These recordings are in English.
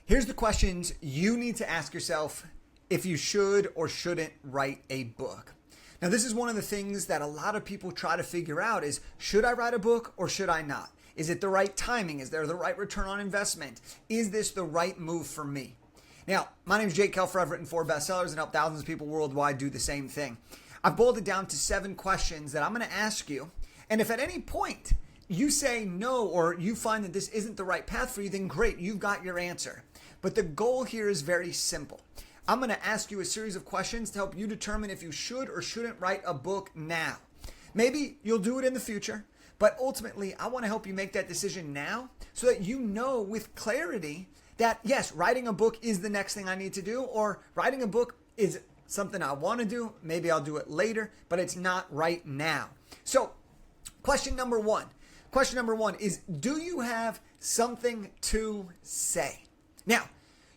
Here's the questions you need to ask yourself if you should or shouldn't write a book. Now, this is one of the things that a lot of people try to figure out is, should I write a book or should I not? Is it the right timing? Is there the right return on investment? Is this the right move for me? Now, my name is Kelfer. I've written 4 bestsellers and helped thousands of people worldwide do the same thing. I've boiled it down to 7 questions that I'm going to ask you. And if at any point you say no or you find that this isn't the right path for you, then great, you've got your answer. But the goal here is very simple. I'm going to ask you a series of questions to help you determine if you should or shouldn't write a book now. Maybe you'll do it in the future, but ultimately I want to help you make that decision now so that you know with clarity that yes, writing a book is the next thing I need to do, or writing a book is something I want to do. Maybe I'll do it later, but it's not right now. So question number one is, do you have something to say? Now,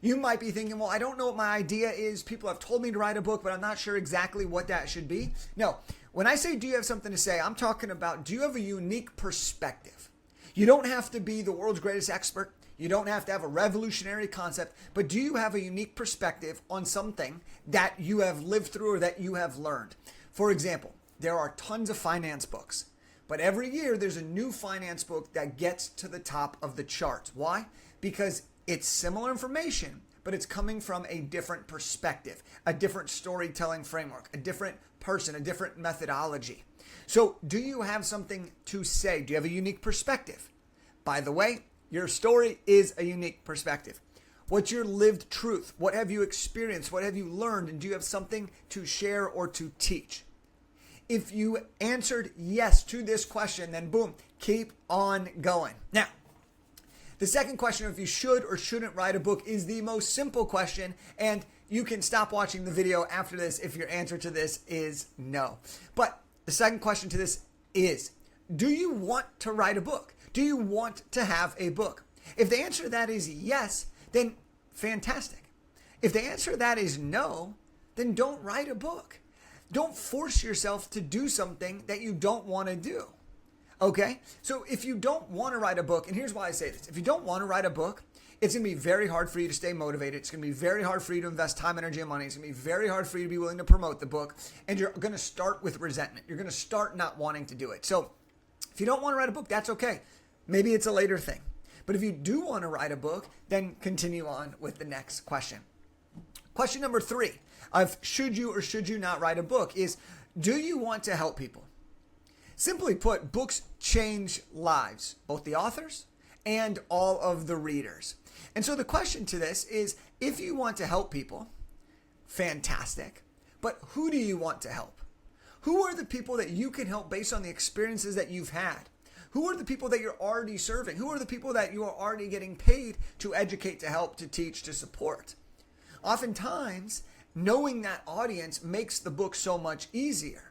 you might be thinking, well, I don't know what my idea is. People have told me to write a book, but I'm not sure exactly what that should be. No, when I say, do you have something to say, I'm talking about, do you have a unique perspective? You don't have to be the world's greatest expert. You don't have to have a revolutionary concept, but do you have a unique perspective on something that you have lived through or that you have learned? For example, there are tons of finance books, but every year there's a new finance book that gets to the top of the charts. Why? Because it's similar information, but it's coming from a different perspective, a different storytelling framework, a different person, a different methodology. So do you have something to say? Do you have a unique perspective? By the way, your story is a unique perspective. What's your lived truth? What have you experienced? What have you learned? And do you have something to share or to teach? If you answered yes to this question, then boom, keep on going. Now, the second question, if you should or shouldn't write a book, is the most simple question, and you can stop watching the video after this if your answer to this is no. But the second question to this is, do you want to write a book? Do you want to have a book? If the answer to that is yes, then fantastic. If the answer to that is no, then don't write a book. Don't force yourself to do something that you don't want to do. Okay? So if you don't want to write a book, and here's why I say this. If you don't want to write a book, it's going to be very hard for you to stay motivated. It's going to be very hard for you to invest time, energy, and money. It's going to be very hard for you to be willing to promote the book. And you're going to start with resentment. You're going to start not wanting to do it. So if you don't want to write a book, that's okay. Maybe it's a later thing. But if you do want to write a book, then continue on with the next question. Question number 3 of should you or should you not write a book is, do you want to help people? Simply put, books change lives, both the authors and all of the readers. And so the question to this is, if you want to help people, fantastic. But who do you want to help? Who are the people that you can help based on the experiences that you've had? Who are the people that you're already serving? Who are the people that you are already getting paid to educate, to help, to teach, to support? Oftentimes, knowing that audience makes the book so much easier.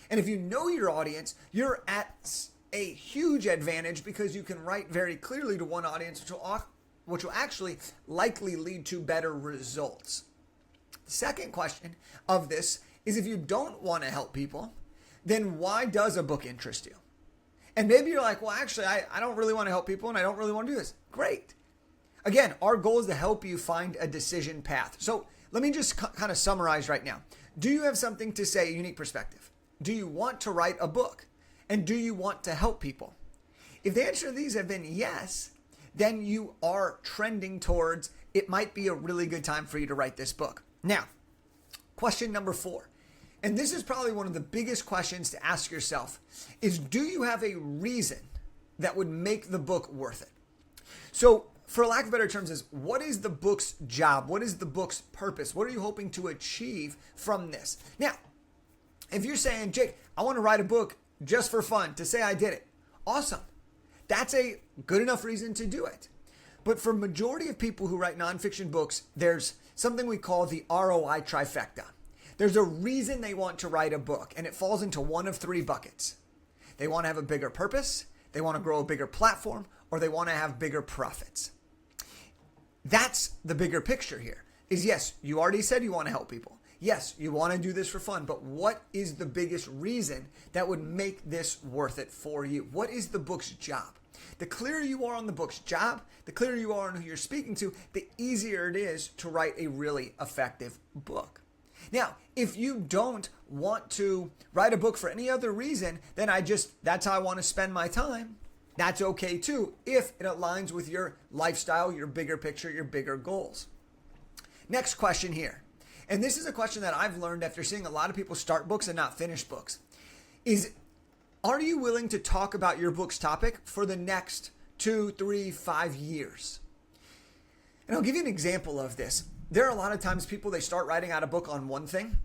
And if you know your audience, you're at a huge advantage because you can write very clearly to one audience, which will actually likely lead to better results. The second question of this is, if you don't want to help people, then why does a book interest you? And maybe you're like, well, actually, I don't really want to help people and I don't really want to do this. Great. Again, our goal is to help you find a decision path. So let me just kind of summarize right now. Do you have something to say, a unique perspective? Do you want to write a book? And do you want to help people? If the answer to these have been yes, then you are trending towards it might be a really good time for you to write this book. Now, question number 4. And this is probably one of the biggest questions to ask yourself is, do you have a reason that would make the book worth it? So for lack of better terms is, what is the book's job? What is the book's purpose? What are you hoping to achieve from this? Now, if you're saying, Jake, I want to write a book just for fun, to say I did it, awesome. That's a good enough reason to do it. But for majority of people who write nonfiction books, there's something we call the ROI trifecta. There's a reason they want to write a book, and it falls into one of 3 buckets. They want to have a bigger purpose, they want to grow a bigger platform, or they want to have bigger profits. That's the bigger picture here. Is yes, you already said you want to help people. Yes, you want to do this for fun, but what is the biggest reason that would make this worth it for you? What is the book's job? The clearer you are on the book's job, the clearer you are on who you're speaking to, the easier it is to write a really effective book. Now, if you don't want to write a book for any other reason than that's how I want to spend my time, that's okay too, if it aligns with your lifestyle, your bigger picture, your bigger goals. Next question here. And this is a question that I've learned after seeing a lot of people start books and not finish books. Are you willing to talk about your book's topic for the next 2, 3, 5 years? And I'll give you an example of this. There are a lot of times people, they start writing out a book on one thing,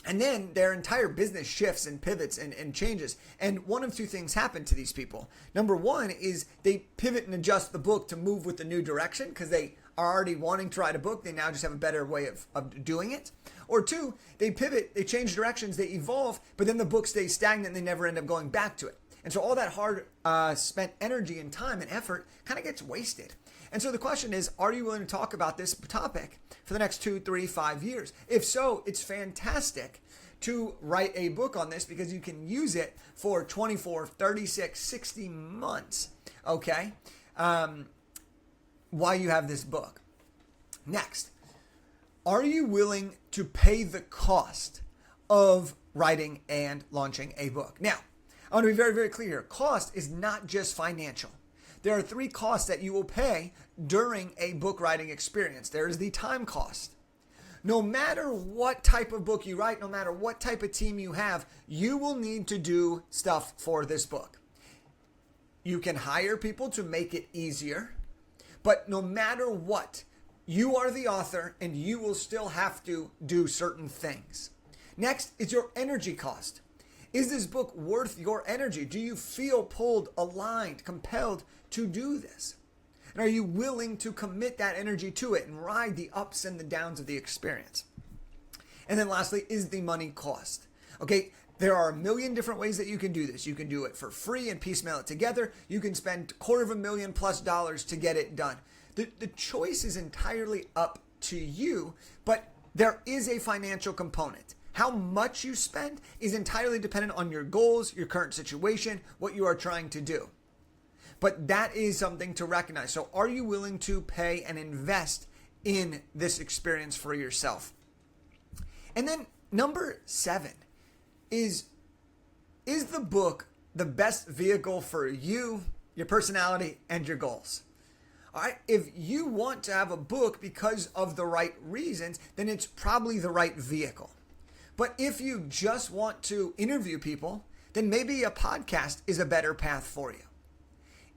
and then their entire business shifts and pivots and changes. And one of two things happen to these people. Number one is they pivot and adjust the book to move with the new direction because they are already wanting to write a book. They now just have a better way of doing it. Or two, they pivot, they change directions, they evolve, but then the book stays stagnant and they never end up going back to it. And so all that hard spent energy and time and effort kind of gets wasted. And so the question is, are you willing to talk about this topic for the next 2, 3, 5 years? If so, it's fantastic to write a book on this because you can use it for 24, 36, 60 months, okay, while you have this book. Next, are you willing to pay the cost of writing and launching a book? Now, I want to be very, very clear here. Cost is not just financial. There are 3 costs that you will pay during a book writing experience. There is the time cost. No matter what type of book you write, no matter what type of team you have, you will need to do stuff for this book. You can hire people to make it easier, but no matter what, you are the author and you will still have to do certain things. Next is your energy cost. Is this book worth your energy? Do you feel pulled, aligned, compelled to do this? And are you willing to commit that energy to it and ride the ups and the downs of the experience? And then lastly is the money cost. Okay, there are a million different ways that you can do this. You can do it for free and piecemeal it together. You can spend $250,000+ to get it done. The choice is entirely up to you, but there is a financial component. How much you spend is entirely dependent on your goals, your current situation, what you are trying to do. But that is something to recognize. So are you willing to pay and invest in this experience for yourself? And then number 7 is the book the best vehicle for you, your personality, and your goals? All right, if you want to have a book because of the right reasons, then it's probably the right vehicle. But if you just want to interview people, then maybe a podcast is a better path for you.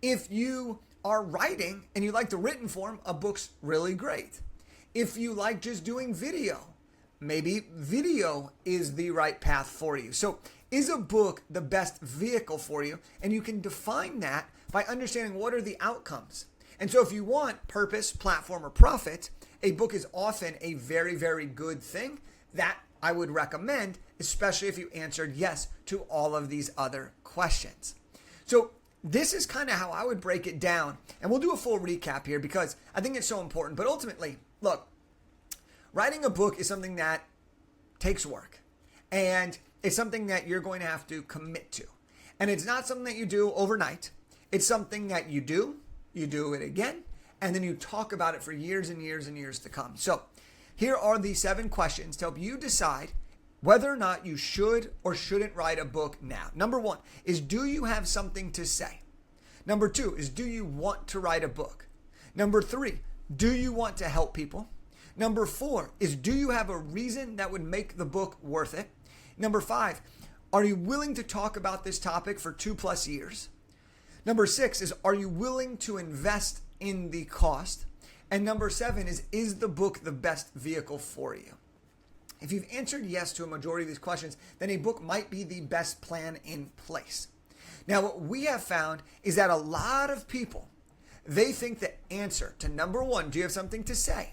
If you are writing and you like the written form, a book's really great. If you like just doing video, maybe video is the right path for you. So is a book the best vehicle for you? And you can define that by understanding what are the outcomes. And so if you want purpose, platform, or profit, a book is often a very, very good thing that I would recommend, especially if you answered yes to all of these other questions. So this is kind of how I would break it down. And we'll do a full recap here because I think it's so important. But ultimately, look, writing a book is something that takes work. And it's something that you're going to have to commit to. And it's not something that you do overnight. It's something that you do it again, and then you talk about it for years and years and years to come. So here are the 7 questions to help you decide whether or not you should or shouldn't write a book now. Number 1 is, do you have something to say? Number 2 is, do you want to write a book? Number 3, do you want to help people? Number 4 is, do you have a reason that would make the book worth it? Number 5, are you willing to talk about this topic for 2+ years? Number 6 is, are you willing to invest in the cost? And number 7 is the book the best vehicle for you? If you've answered yes to a majority of these questions, then a book might be the best plan in place. Now, what we have found is that a lot of people, they think the answer to number 1, do you have something to say?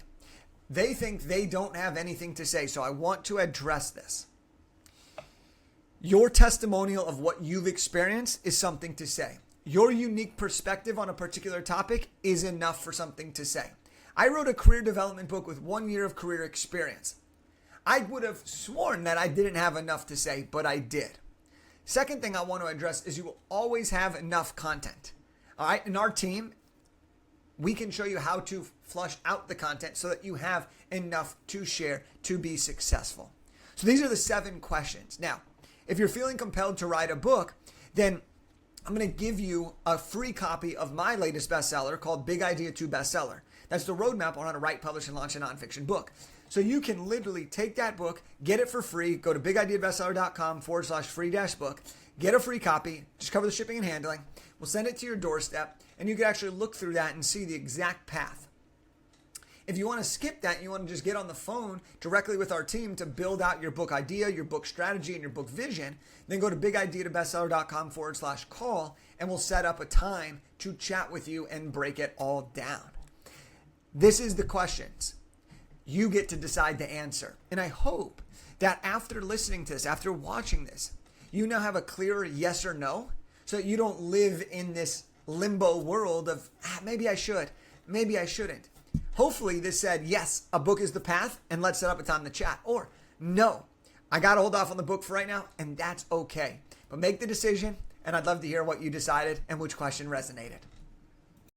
They think they don't have anything to say. So I want to address this. Your testimonial of what you've experienced is something to say. Your unique perspective on a particular topic is enough for something to say. I wrote a career development book with 1 year of career experience. I would have sworn that I didn't have enough to say, but I did. Second thing I want to address is you will always have enough content. All right. In our team, we can show you how to flush out the content so that you have enough to share to be successful. So these are the 7 questions. Now, if you're feeling compelled to write a book, then I'm going to give you a free copy of my latest bestseller called Big Idea to Bestseller. That's the roadmap on how to write, publish, and launch a nonfiction book. So you can literally take that book, get it for free, go to bigideabestseller.com/free-book, get a free copy, just cover the shipping and handling. We'll send it to your doorstep, and you can actually look through that and see the exact path. If you want to skip that, you want to just get on the phone directly with our team to build out your book idea, your book strategy, and your book vision, then go to bigideabestseller.com/call, and we'll set up a time to chat with you and break it all down. This is the questions. You get to decide the answer. And I hope that after listening to this, after watching this, you now have a clearer yes or no, so that you don't live in this limbo world of maybe I should, maybe I shouldn't. Hopefully this said, yes, a book is the path, and let's set up a time to chat. Or no, I got to hold off on the book for right now, and that's okay. But make the decision, and I'd love to hear what you decided and which question resonated.